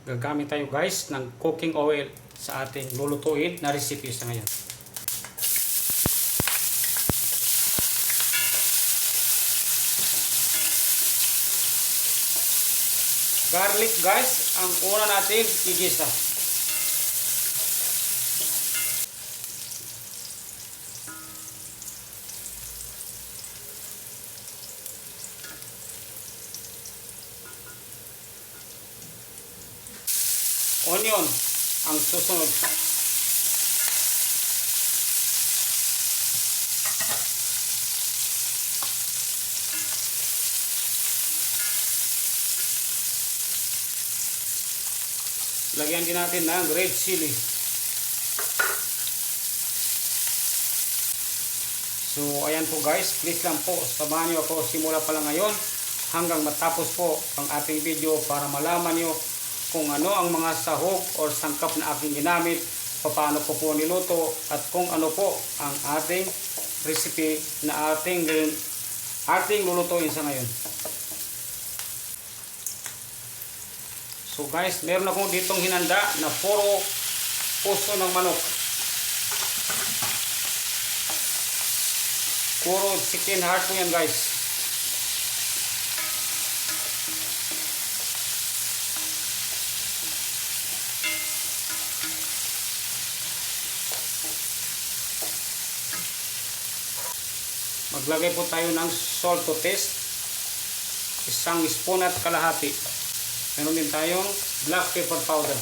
Gagamit tayo guys ng cooking oil sa ating lulutuin na recipe sa ngayon. Garlic guys ang una natin igisa. Onion ang susunod. Lagyan din natin ng red chili. So ayan po guys, please lang po samahan niyo ako simula pa lang ngayon hanggang matapos po ang ating video para malaman niyo kung ano ang mga sahog o sangkap na aking ginamit, paano ko po niluto, at kung ano po ang ating recipe na ating lulutuin sa ngayon. So guys, meron akong ditong hinanda na puro puso ng manok. Puro chicken heart po yan guys. Maglagay po tayo ng salt to taste. Isang spoon at kalahati. Meron din tayong black pepper powder.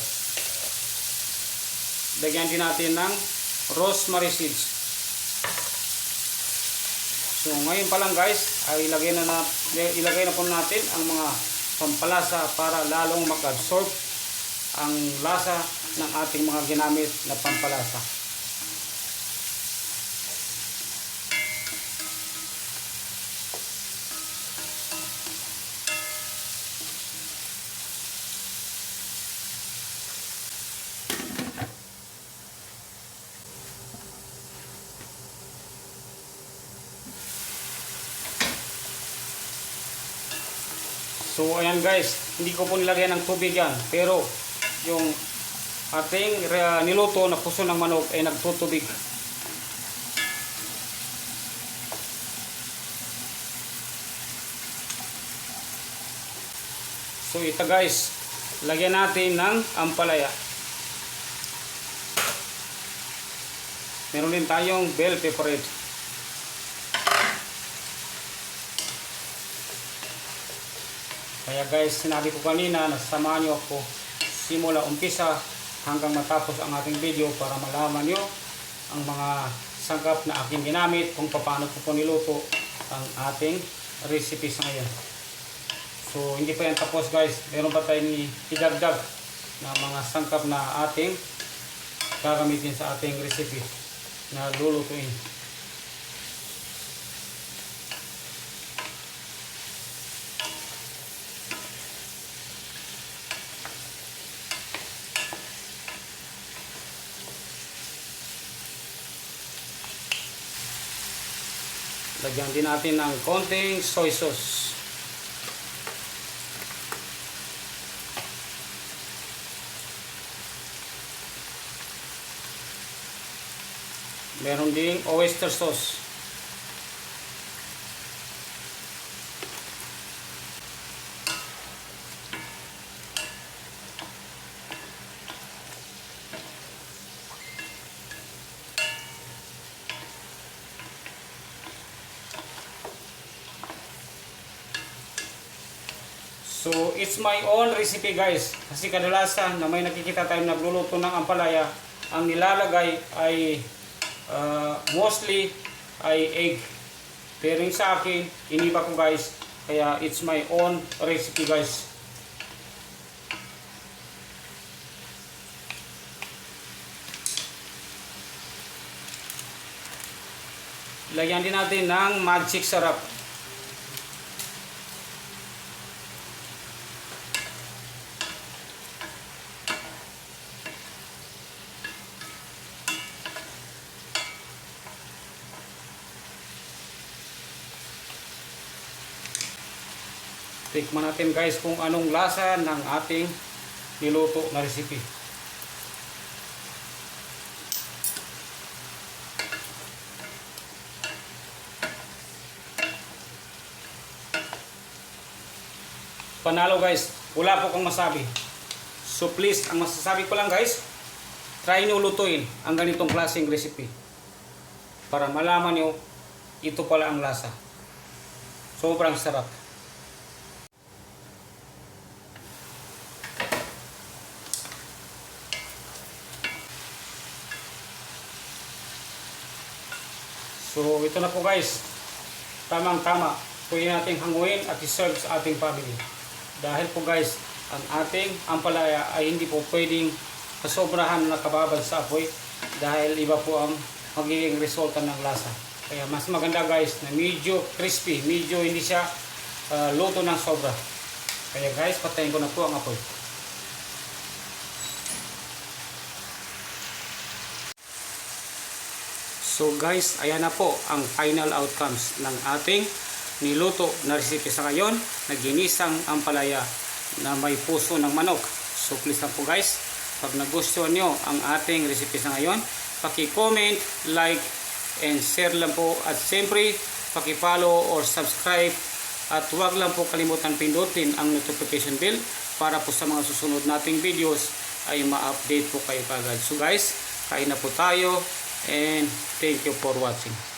Lagyan din natin ng rosemary seeds. So ngayon pa lang guys, ay ilagay na po natin ang mga pampalasa para lalong mag-absorb ang lasa ng ating mga ginamit na pampalasa. So ayan guys, hindi ko po nilagyan ng tubig yan, pero yung ating niluto na puso ng manok ay nagtutubig. So ito guys, lagyan natin ng ampalaya. Meron din tayong bell pepper. Kaya guys, sinabi ko kanina na samahan nyo ako simula umpisa hanggang matapos ang ating video para malaman nyo ang mga sangkap na aking ginamit kung paano ko po niluto ang ating recipe sa ngayon. So hindi pa yan tapos guys, meron pa tayong idagdag na mga sangkap na ating gagamitin sa ating recipe na lulutuin. Lagyan din natin ng konting soy sauce. Meron ding oyster sauce. So, it's my own recipe guys. Kasi kadalasan na may nakikita tayo nagluluto ng ampalaya, ang nilalagay ay mostly ay egg. Pero yung sa akin, iniba ko guys. Kaya it's my own recipe guys. Lagyan din natin ng magic sarap. Tikman natin guys kung anong lasa ng ating niluto na recipe. Panalo guys, wala po kang masabi. So please, ang masasabi ko lang guys, try nyo lutuin ang ganitong klaseng recipe para malaman nyo ito pala ang lasa. Sobrang sarap. So ito na po guys, tamang-tama. Pwede natin hanguin at i-serve sa ating family. Dahil po guys, ang ating ampalaya ay hindi po pwedeng kasobrahan na kababad sa apoy dahil iba po ang magiging resulta ng lasa. Kaya mas maganda guys na medyo crispy, medyo hindi siya luto ng sobra. Kaya guys, patayin ko na po ang apoy. So guys, ayan na po ang final outcomes ng ating niluto na recipe sa ngayon na ginisang ampalaya na may puso ng manok. So please lang po guys, pag nagustuhan nyo ang ating recipe sa ngayon, paki-comment, like, and share lang po. At siyempre, paki-follow or subscribe. At huwag lang po kalimutan pindutin ang notification bell para po sa mga susunod nating videos ay ma-update po kayo kagad. So guys, kain na po tayo and thank you for watching.